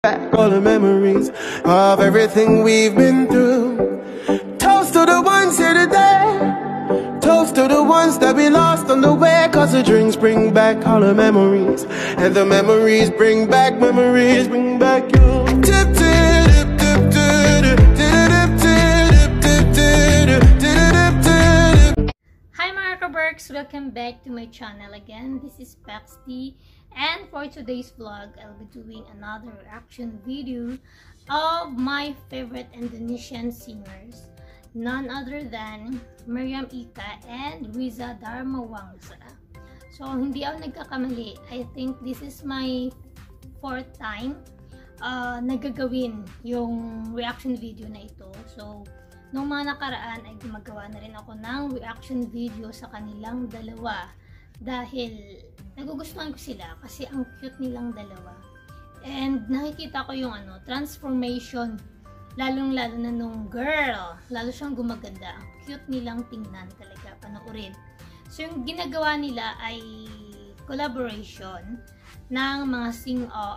back all the memories of everything we've been through. Toast to the ones here today. Toast to the ones that we lost on the way. Cause the drinks bring back all the memories, and the memories bring back you. Tip, tip, tip, tip, tip, tip, tip, tip, tip, tip. Hi mga kaberks! Welcome back to my channel again. This is Paxty, and for today's vlog, I'll be doing another reaction video of my favorite Indonesian singers, none other than Miriam Ika and Riza Darmawangsa. So, hindi ako nagkakamali. I think this is my fourth time nagagawin yung reaction video na ito. So, nung mga nakaraan ay gumagawa na rin ako ng reaction video sa kanilang dalawa dahil nagugustuhan ko sila kasi ang cute nilang dalawa. And nakikita ko yung transformation, lalong-lalo na nung girl, lalo siyang gumaganda. Ang cute nilang tingnan talaga, panoorin. So yung ginagawa nila ay collaboration ng mga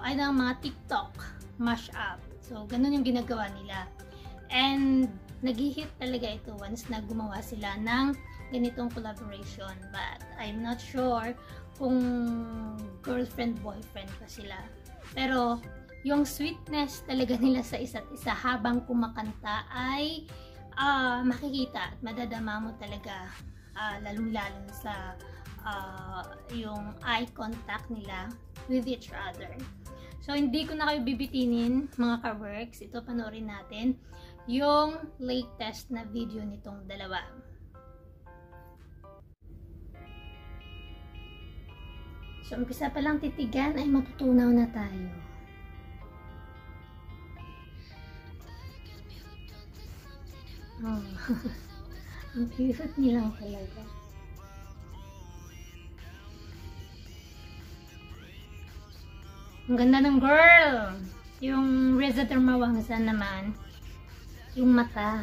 ng mga TikTok mashup. So ganun yung ginagawa nila. And nag-hit talaga ito once na gumawa sila ng ganitong collaboration. But I'm not sure kung girlfriend-boyfriend pa sila. Pero yung sweetness talaga nila sa isa't isa habang kumakanta ay makikita at madadama mo talaga, lalong-lalo sa yung eye contact nila with each other. So hindi ko na kayo bibitinin mga ka-works. Ito, panoorin natin yung latest na video nitong dalawa. So, umpisa pa lang titigan ay matutunaw na tayo. Oh. Ang cute nilang talaga. Ang ganda ng girl! Yung Riza Darmawangsa naman, yung mata.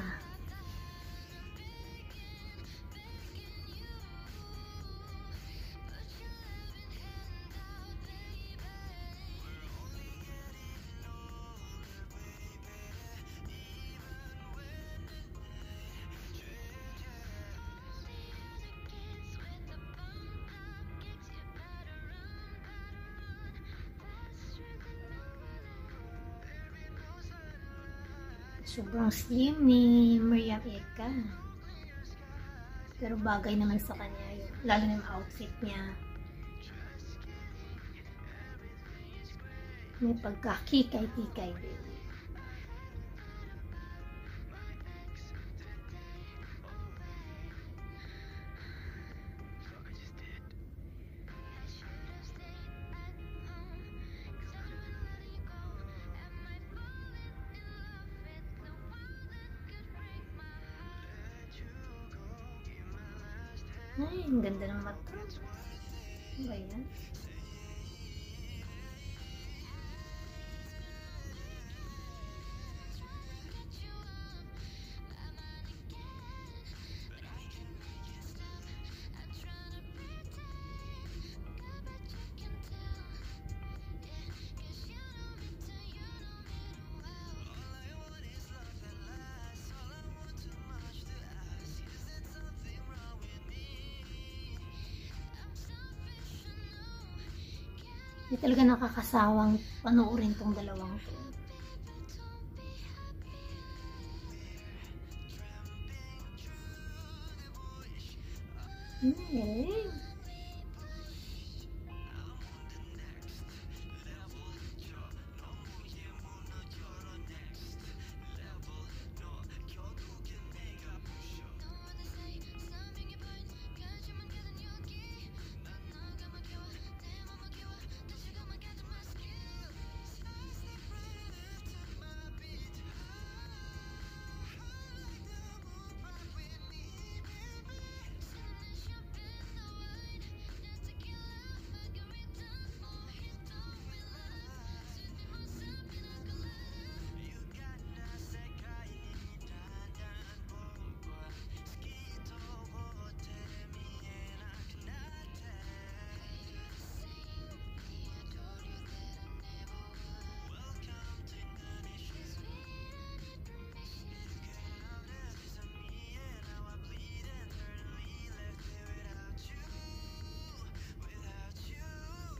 Sobrang slim ni Miriam Ika. Pero bagay naman sa kanya yun. Lalo na yung outfit niya. May pagkakikay-tikay din. Ay, ang ganda ng mata. Ano ba yan? Hindi talaga nakakasawang panoorin tong dalawang to.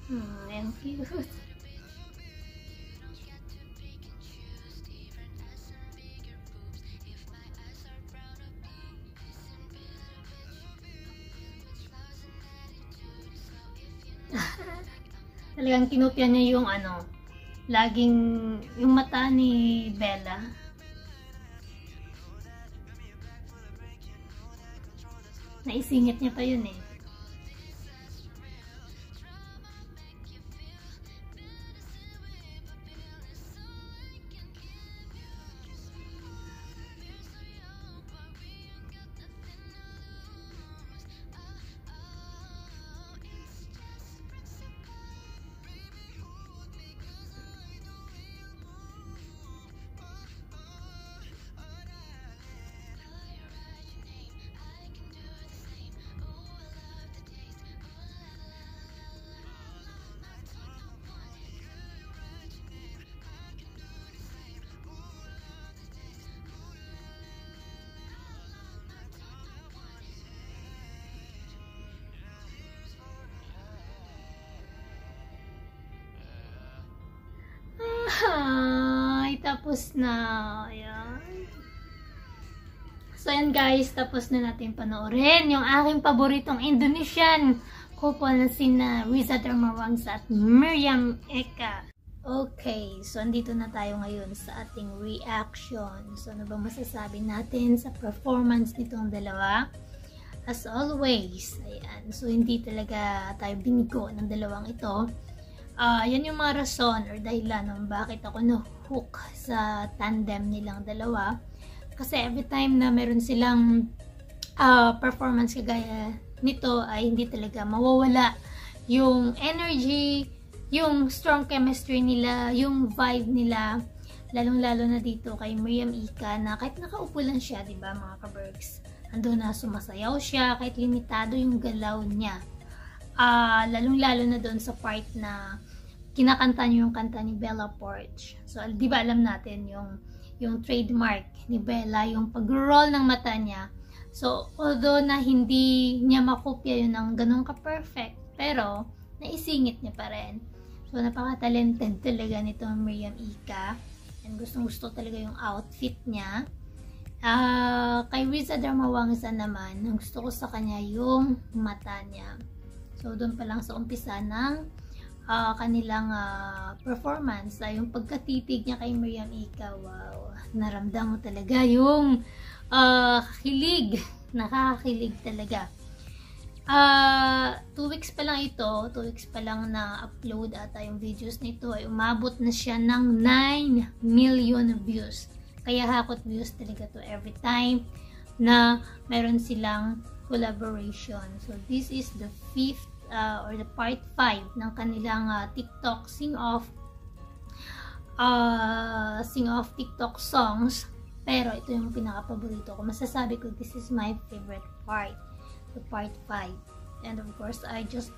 And cute. Talagang kinopya niya yung laging yung mata ni Bella. Naisingit niya pa yun eh. Ay, tapos na. Ayan. So, ayan guys, tapos na natin panoorin yung aking paboritong Indonesian couple na sina Riza Darmawangsa at Miriam Eka. Okay, so andito na tayo ngayon sa ating reaction. So, ano ba masasabi natin sa performance nitong dalawa? As always, ayan. So, hindi talaga tayo binigo ng dalawang ito. Yan yung mga rason or dahilan ng bakit ako na-hook sa tandem nilang dalawa. Kasi every time na meron silang performance kagaya nito ay hindi talaga mawawala yung energy, yung strong chemistry nila, yung vibe nila. Lalong-lalo na dito kay Miriam Eka na kahit nakaupo lang siya, diba mga ka-bergs? Ando na sumasayaw siya kahit limitado yung galaw niya. Lalong-lalo na doon sa part na kinakanta niyo yung kanta ni Bella Poarch. So, di ba alam natin yung trademark ni Bella, yung pag-roll ng mata niya. So, although na hindi niya makopya yun ng ganun ka-perfect, pero naisingit niya pa rin. So, napaka-talented talaga nito Miriam Eka. And gustong-gusto talaga yung outfit niya. Kay Riza Darmawangsa naman, ang gusto ko sa kanya yung mata niya. So, doon pa lang sa umpisa ng kanilang performance, yung pagkatitig niya kay Miriam Eka, wow, naramdam mo talaga yung kilig, nakakakilig talaga. 2 weeks pa lang ito, 2 weeks pa lang na upload ata yung videos nito, ay umabot na siya ng 9 million views. Kaya hakot views talaga to every time na meron silang collaboration. So this is the 5th or the part 5 ng kanilang TikTok sing-off TikTok songs, pero ito yung pinaka-paborito ko. Masasabi ko this is my favorite part, the part 5. And of course, I just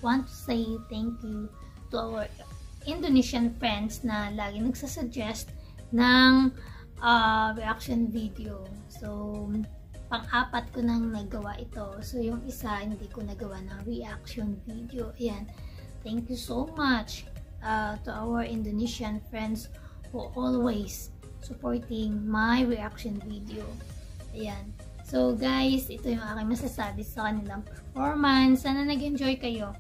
want to say thank you to our Indonesian friends na lagi nagsasuggest ng reaction video. So, pang-apat ko nang nagawa ito. So, yung isa, hindi ko nagawa ng reaction video. Ayan. Thank you so much to our Indonesian friends who always supporting my reaction video. Ayan. So, guys, ito yung aking masasabi sa kanilang performance. Sana nag-enjoy kayo.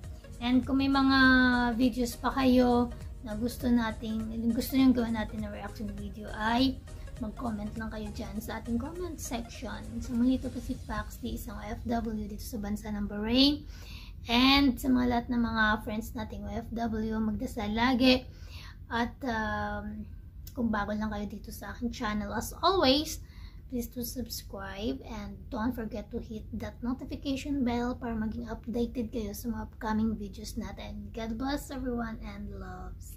And kung may mga videos pa kayo na gusto nyo gawin natin na reaction video, ay mag-comment lang kayo dyan sa ating comment section. So, muli ito po si Paxty, isang OFW dito sa bansa ng Bahrain. And sa mga lahat ng mga friends nating OFW, magdasal lagi. At kung bago lang kayo dito sa aking channel, as always, please to subscribe and don't forget to hit that notification bell para maging updated kayo sa mga upcoming videos natin. God bless everyone and loves.